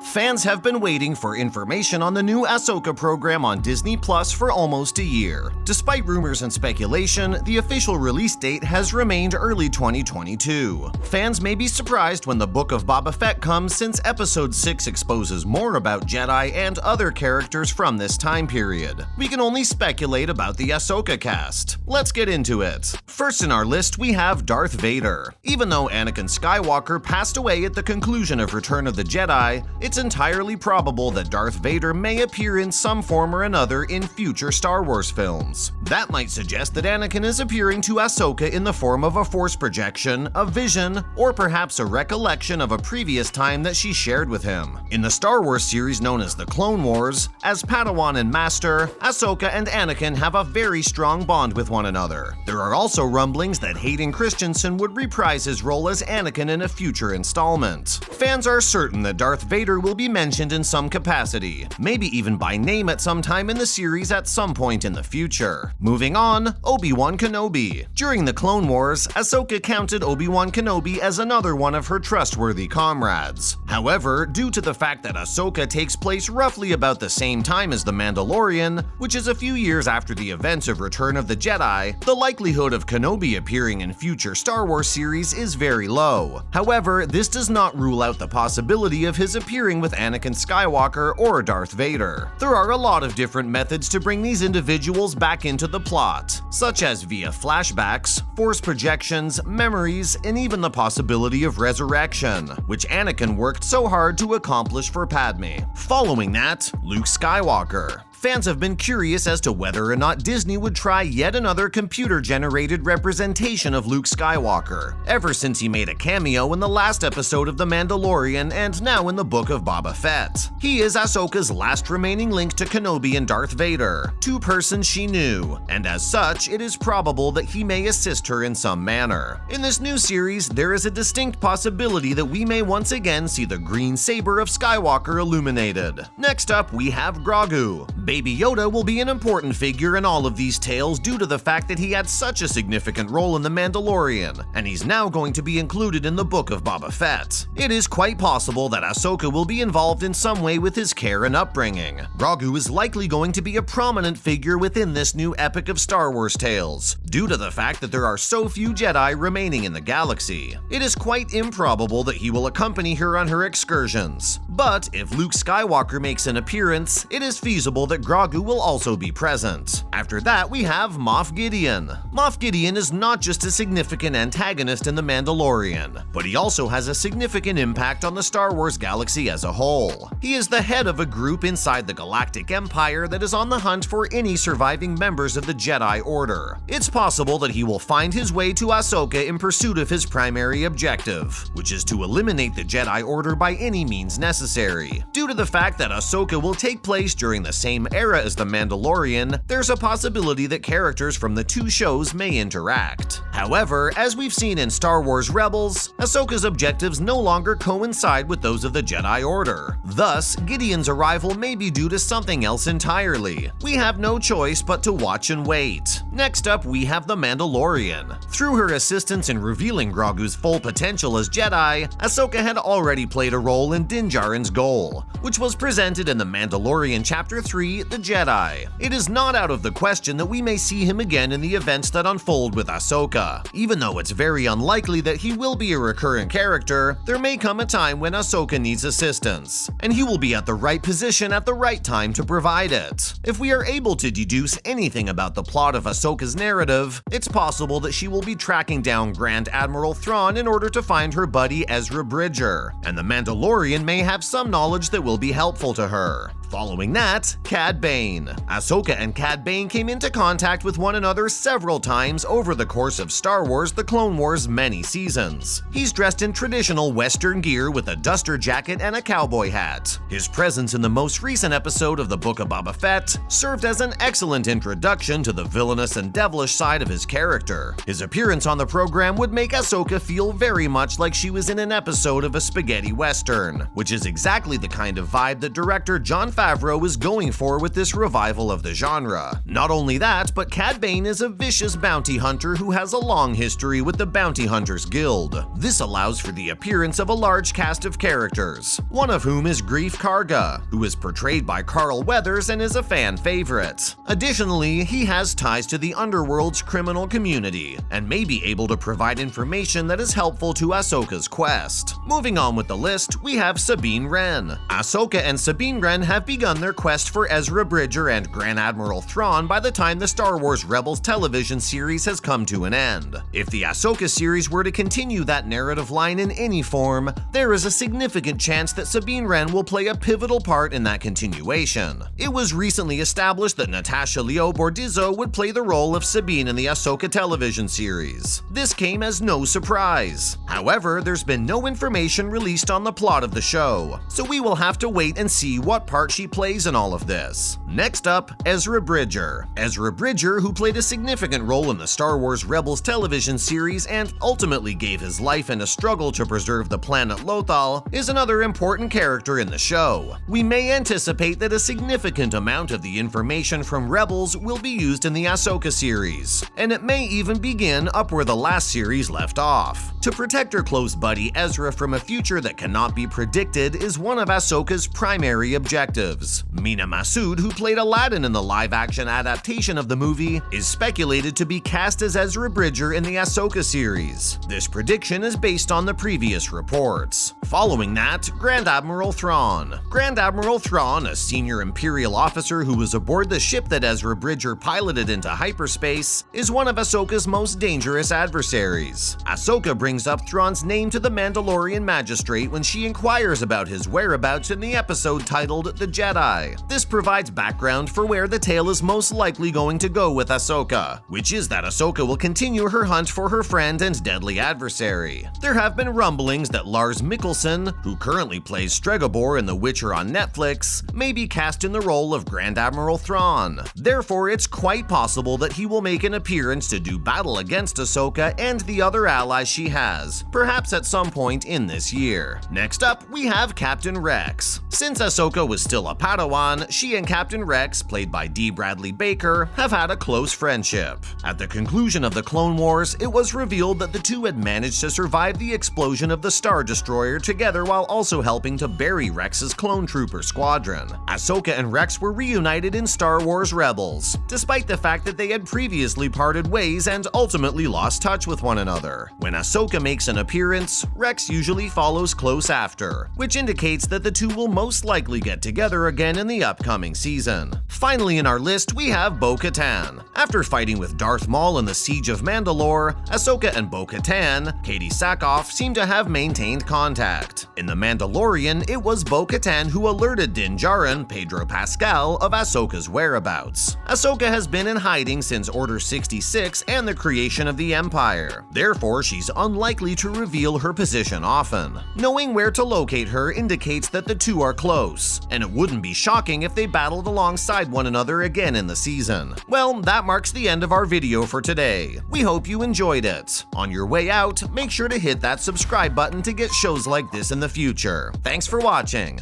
Fans have been waiting for information on the new Ahsoka program on Disney Plus for almost a year. Despite rumors and speculation, the official release date has remained early 2022. Fans may be surprised when the Book of Boba Fett comes, since Episode 6 exposes more about Jedi and other characters from this time period. We can only speculate about the Ahsoka cast. Let's get into it. First in our list, we have Darth Vader. Even though Anakin Skywalker passed away at the conclusion of Return of the Jedi, it's entirely probable that Darth Vader may appear in some form or another in future Star Wars films. That might suggest that Anakin is appearing to Ahsoka in the form of a Force projection, a vision, or perhaps a recollection of a previous time that she shared with him. In the Star Wars series known as The Clone Wars, as Padawan and Master, Ahsoka and Anakin have a very strong bond with one another. There are also rumblings that Hayden Christensen would reprise his role as Anakin in a future installment. Fans are certain that Darth Vader will be mentioned in some capacity, maybe even by name at some time in the series at some point in the future. Moving on, Obi-Wan Kenobi. During the Clone Wars, Ahsoka counted Obi-Wan Kenobi as another one of her trustworthy comrades. However, due to the fact that Ahsoka takes place roughly about the same time as The Mandalorian, which is a few years after the events of Return of the Jedi, the likelihood of Kenobi appearing in future Star Wars series is very low. However, this does not rule out the possibility of his appearing with Anakin Skywalker or Darth Vader. There are a lot of different methods to bring these individuals back into the plot, such as via flashbacks, Force projections, memories, and even the possibility of resurrection, which Anakin worked so hard to accomplish for Padme. Following that, Luke Skywalker. Fans have been curious as to whether or not Disney would try yet another computer-generated representation of Luke Skywalker, ever since he made a cameo in the last episode of The Mandalorian and now in the Book of Boba Fett. He is Ahsoka's last remaining link to Kenobi and Darth Vader, two persons she knew, and as such, it is probable that he may assist her in some manner. In this new series, there is a distinct possibility that we may once again see the green saber of Skywalker illuminated. Next up, we have Grogu. Baby Yoda will be an important figure in all of these tales due to the fact that he had such a significant role in The Mandalorian, and he's now going to be included in the Book of Boba Fett. It is quite possible that Ahsoka will be involved in some way with his care and upbringing. Grogu is likely going to be a prominent figure within this new epic of Star Wars tales, due to the fact that there are so few Jedi remaining in the galaxy. It is quite improbable that he will accompany her on her excursions. But if Luke Skywalker makes an appearance, it is feasible that Grogu will also be present. After that, we have Moff Gideon. Moff Gideon is not just a significant antagonist in The Mandalorian, but he also has a significant impact on the Star Wars galaxy as a whole. He is the head of a group inside the Galactic Empire that is on the hunt for any surviving members of the Jedi Order. It's possible that he will find his way to Ahsoka in pursuit of his primary objective, which is to eliminate the Jedi Order by any means necessary. Due to the fact that Ahsoka will take place during the same era as The Mandalorian, there's a possibility that characters from the two shows may interact. However, as we've seen in Star Wars Rebels, Ahsoka's objectives no longer coincide with those of the Jedi Order. Thus, Gideon's arrival may be due to something else entirely. We have no choice but to watch and wait. Next up, we have The Mandalorian. Through her assistance in revealing Grogu's full potential as Jedi, Ahsoka had already played a role in Din Djarin's goal, which was presented in The Mandalorian Chapter 3, The Jedi. It is not out of the question that we may see him again in the events that unfold with Ahsoka. Even though it's very unlikely that he will be a recurring character, there may come a time when Ahsoka needs assistance, and he will be at the right position at the right time to provide it. If we are able to deduce anything about the plot of Ahsoka's narrative, it's possible that she will be tracking down Grand Admiral Thrawn in order to find her buddy Ezra Bridger, and the Mandalorian may have some knowledge that will be helpful to her. Following that, Cad Bane. Ahsoka and Cad Bane came into contact with one another several times over the course of Star Wars: The Clone Wars' many seasons. He's dressed in traditional Western gear with a duster jacket and a cowboy hat. His presence in the most recent episode of the Book of Boba Fett served as an excellent introduction to the villainous and devilish side of his character. His appearance on the program would make Ahsoka feel very much like she was in an episode of a spaghetti western, which is exactly the kind of vibe that director Jon Favreau is going for with this revival of the genre. Not only that, but Cad Bane is a vicious bounty hunter who has a long history with the Bounty Hunters Guild. This allows for the appearance of a large cast of characters, one of whom is Greef Karga, who is portrayed by Carl Weathers and is a fan favorite. Additionally, he has ties to the Underworld's criminal community, and may be able to provide information that is helpful to Ahsoka's quest. Moving on with the list, we have Sabine Wren. Ahsoka and Sabine Wren have begun their quest for Ezra Bridger and Grand Admiral Thrawn by the time the Star Wars Rebels television series has come to an end. If the Ahsoka series were to continue that narrative line in any form, there is a significant chance that Sabine Wren will play a pivotal part in that continuation. It was recently established that Natasha Liu Bordizzo would play the role of Sabine in the Ahsoka television series. This came as no surprise. However, there's been no information released on the plot of the show, so we will have to wait and see what part she plays in all of this. Next up, Ezra Bridger. Ezra Bridger, who played a significant role in the Star Wars Rebels television series and ultimately gave his life in a struggle to preserve the planet Lothal, is another important character in the show. We may anticipate that a significant amount of the information from Rebels will be used in the Ahsoka series, and it may even begin up where the last series left off. To protect her close buddy Ezra from a future that cannot be predicted is one of Ahsoka's primary objectives. Mina Massoud, who played Aladdin in the live-action adaptation of the movie, is speculated to be cast as Ezra Bridger in the Ahsoka series. This prediction is based on the previous reports. Following that, Grand Admiral Thrawn. Grand Admiral Thrawn, a senior Imperial officer who was aboard the ship that Ezra Bridger piloted into hyperspace, is one of Ahsoka's most dangerous adversaries. Ahsoka brings up Thrawn's name to the Mandalorian magistrate when she inquires about his whereabouts in the episode titled The Jedi. This provides background for where the tale is most likely going to go with Ahsoka, which is that Ahsoka will continue her hunt for her friend and deadly adversary. There have been rumblings that Lars Mikkelsen, who currently plays Stregobor in The Witcher on Netflix, may be cast in the role of Grand Admiral Thrawn. Therefore, it's quite possible that he will make an appearance to do battle against Ahsoka and the other allies she has, perhaps at some point in this year. Next up, we have Captain Rex. Since Ahsoka was still a Padawan, she and Captain Rex, played by D. Bradley Baker, have had a close friendship. At the conclusion of the Clone Wars, it was revealed that the two had managed to survive the explosion of the Star Destroyer together while also helping to bury Rex's clone trooper squadron. Ahsoka and Rex were reunited in Star Wars Rebels, despite the fact that they had previously parted ways and ultimately lost touch with one another. When Ahsoka makes an appearance, Rex usually follows close after, which indicates that the two will most likely get together again in the upcoming season. Finally in our list, we have Bo-Katan. After fighting with Darth Maul in the Siege of Mandalore, Ahsoka and Bo-Katan, Katie Sackhoff, seem to have maintained contact. In The Mandalorian, it was Bo-Katan who alerted Din Djarin, Pedro Pascal, of Ahsoka's whereabouts. Ahsoka has been in hiding since Order 66 and the creation of the Empire. Therefore, she's unlikely to reveal her position often. Knowing where to locate her indicates that the two are close, and it wouldn't be shocking if they battled alongside one another again in the season. Well, that marks the end of our video for today. We hope you enjoyed it. On your way out, make sure to hit that subscribe button to get shows like this in the future. Thanks for watching.